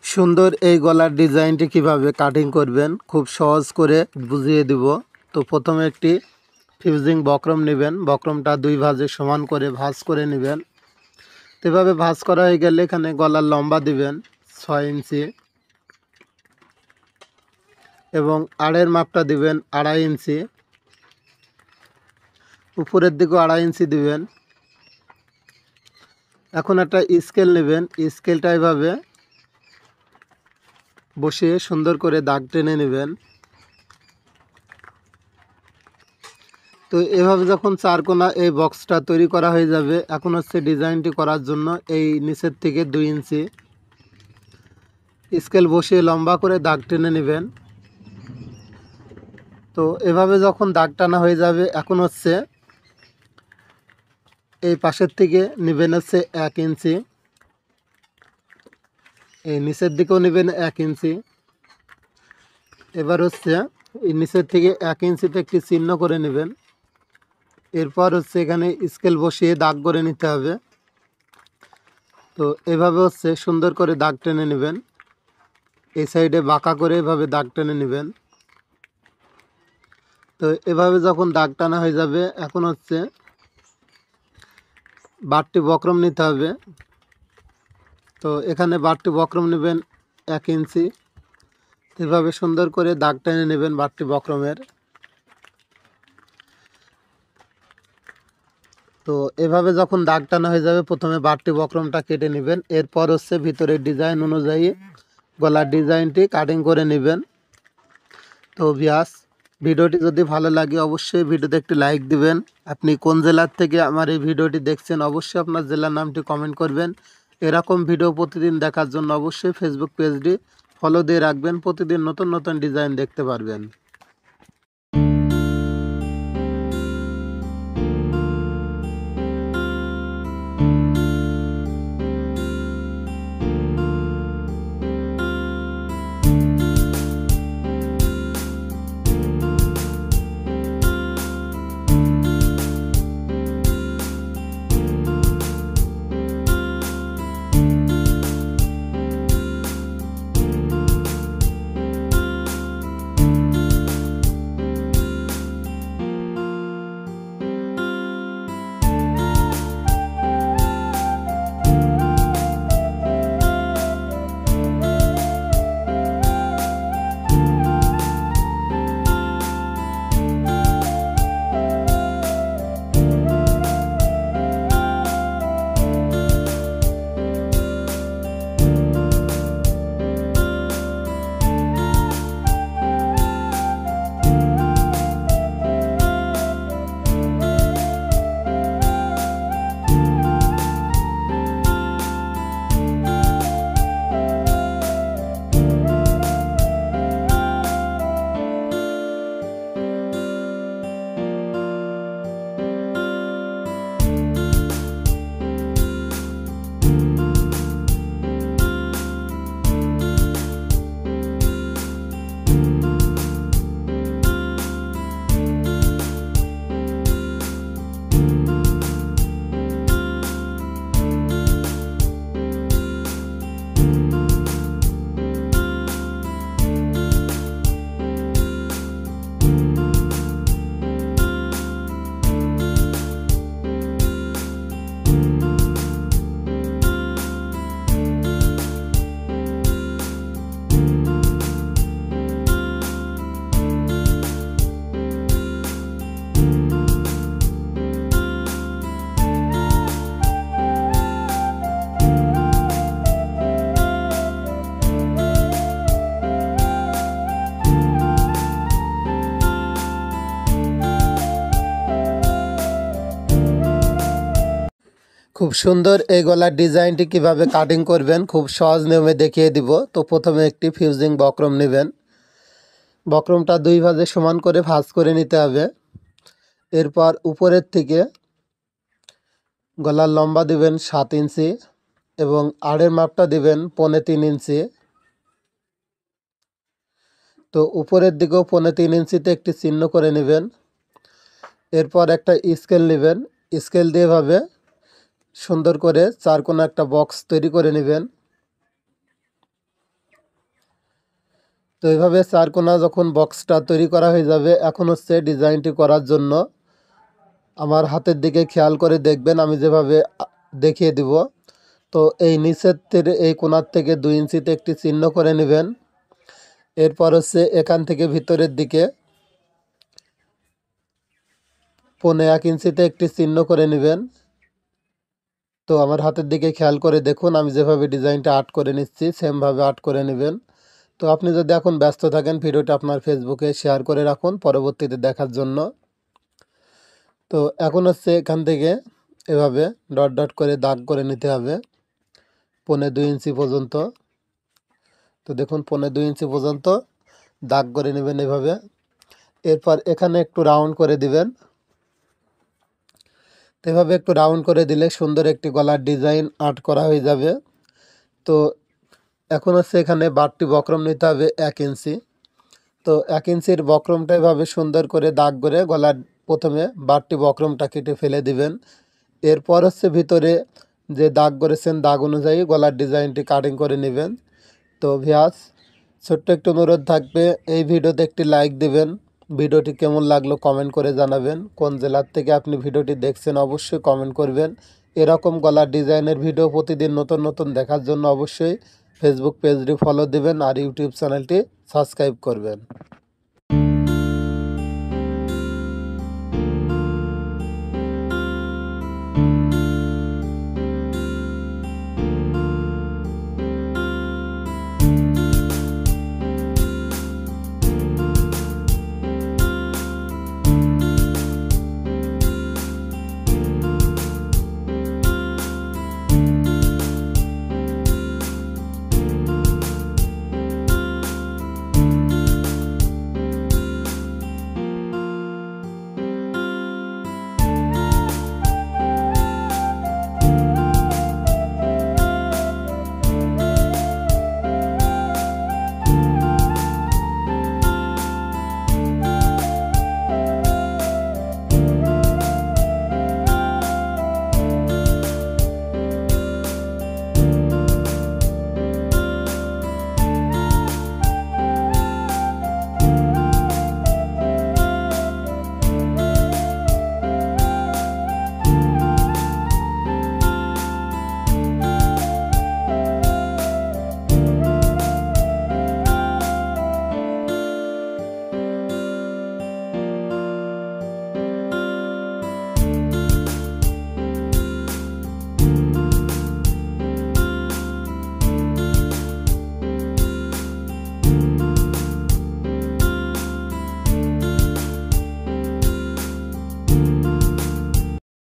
সুন্দর এই গলার ডিজাইনটি কিভাবে কাটিং করবেন খুব সহজ করে বুঝিয়ে দিব। তো প্রথমে একটি ফিউজিং বক্রম নেবেন, বক্রমটা দুই ভাঁজে সমান করে ভাঁজ করে নেবেন। তো এভাবে ভাঁজ করা হয়ে গেলে এখানে গলার লম্বা দিবেন 6 ইঞ্চি এবং আড়ের মাপটা দিবেন 2.5 ইঞ্চি, উপরের দিকেও 2.5 ইঞ্চি দিবেন। এখন একটা স্কেল নেবেন, স্কেলটা এভাবে বসিয়ে সুন্দর করে দাগ টেনে নেবেন। তো এভাবে যখন চার কোণা এই বক্সটা তৈরি করা হয়ে যাবে, এখন হচ্ছে ডিজাইনটি করার জন্য এই নিচের থেকে 2 ইঞ্চি স্কেল বসিয়ে লম্বা করে দাগ টেনে নেবেন। তো এভাবে যখন দাগ টানা হয়ে যাবে, এখন হচ্ছে এই পাশের থেকে নেবেন হচ্ছে 1 ইঞ্চি, এই নিচের দিকেও নেবেন 1 ইঞ্চি। এবার হচ্ছে এই নিচের থেকে 1 ইঞ্চিতে একটি চিহ্ন করে নেবেন। এরপর হচ্ছে এখানে স্কেল বসিয়ে দাগ করে নিতে হবে। তো এভাবে হচ্ছে সুন্দর করে দাগ টেনে নেবেন, এই সাইডে বাঁকা করে এভাবে দাগ টেনে নেবেন। তো এভাবে যখন দাগ টানা হয়ে যাবে, এখন হচ্ছে বাড়তি বক্রম নিতে হবে। তো এখানে বাড়তি বক্রম নেবেন 1 ইঞ্চি, এভাবে সুন্দর করে দাগ টেনে নেবেন বাড়তি বক্রমের। তো এভাবে যখন দাগ টানা হয়ে যাবে, প্রথমে বাড়তি বক্রমটা কেটে নেবেন। এরপর হচ্ছে ভিতরের ডিজাইন অনুযায়ী গলার ডিজাইনটি কাটিং করে নেবেন। তো ভিউয়ার্স, ভিডিওটি যদি ভালো লাগে অবশ্যই ভিডিওতে একটি লাইক দিবেন। আপনি কোন জেলার থেকে আমার এই ভিডিওটি দেখছেন অবশ্যই আপনার জেলার নামটি কমেন্ট করবেন। এরকম ভিডিও প্রতিদিন দেখার জন্য অবশ্যই ফেসবুক পেজটি ফলো দিয়ে রাখবেন, প্রতিদিন নতুন নতুন ডিজাইন দেখতে পারবেন। খুব সুন্দর এই গলার ডিজাইনটি কিভাবে কাটিং করবেন খুব সহজ নিয়মে দেখিয়ে দিব। তো প্রথমে একটি ফিউজিং বক্রম নেবেন, বক্রমটা দুই ভাঁজে সমান করে ভাঁজ করে নিতে হবে। এরপর উপরের থেকে গলার লম্বা দিবেন 7 ইঞ্চি এবং আড়ের মাপটা দিবেন 3.25 ইঞ্চি। তো উপরের দিকেও 3.25 ইঞ্চিতে একটি চিহ্ন করে নেবেন। এরপর একটা স্কেল নেবেন, স্কেল দিয়ে ভাবে সুন্দর করে চার কোণা একটা বক্স তৈরি করে নেবেন। তো এইভাবে চারকোনা যখন বক্সটা তৈরি করা হয়ে যাবে, এখন হচ্ছে ডিজাইনটি করার জন্য আমার হাতের দিকে খেয়াল করে দেখবেন, আমি যেভাবে দেখিয়ে দিব। তো এই নিচের এই কোণার থেকে 2 ইঞ্চিতে একটি চিহ্ন করে নেবেন। এরপর হচ্ছে এখান থেকে ভিতরের দিকে 1.5 ইঞ্চিতে একটি চিহ্ন করে নেবেন। তো আমার হাতের দিকে খেয়াল করে দেখুন, আমি যেভাবে ডিজাইনটা আর্ট করে নিচ্ছি সেমভাবে আর্ট করে নেবেন। তো আপনি যদি এখন ব্যস্ত থাকেন, ভিডিওটা আপনার ফেসবুকে শেয়ার করে রাখুন পরবর্তীতে দেখার জন্য। তো এখন হচ্ছে এখান থেকে এভাবে ডট ডট করে দাগ করে নিতে হবে 1.5 ইঞ্চি পর্যন্ত। তো দেখুন 1.5 ইঞ্চি পর্যন্ত দাগ করে নেবেন এভাবে। এরপর এখানে একটু রাউন্ড করে দিবেন। এভাবে একটু রাউন্ড করে দিলে সুন্দর একটি গলার ডিজাইন আর্ট করা হয়ে যাবে। তো এখন হচ্ছে এখানে বাড়তি বক্রম নিতে হবে 1 ইঞ্চি। তো 1 ইঞ্চির বক্রমটা এভাবে সুন্দর করে দাগ করে গলার প্রথমে বাড়তি বক্রমটা কেটে ফেলে দিবেন। এরপর হচ্ছে ভিতরে যে দাগ করেছেন দাগ অনুযায়ী গলার ডিজাইনটি কাটিং করে নেবেন। তো ভিউয়ার্স, ছোট্ট একটু অনুরোধ থাকবে, এই ভিডিওতে একটি লাইক দিবেন। ভিডিওটি কেমন লাগলো কমেন্ট করে জানাবেন। কোন জেলার থেকে আপনি ভিডিওটি দেখছেন অবশ্যই কমেন্ট করবেন। এরকম গলার ডিজাইনের ভিডিও প্রতিদিন নতুন নতুন দেখার জন্য অবশ্যই ফেসবুক পেজটি ফলো দিবেন আর ইউটিউব চ্যানেলটি সাবস্ক্রাইব করবেন।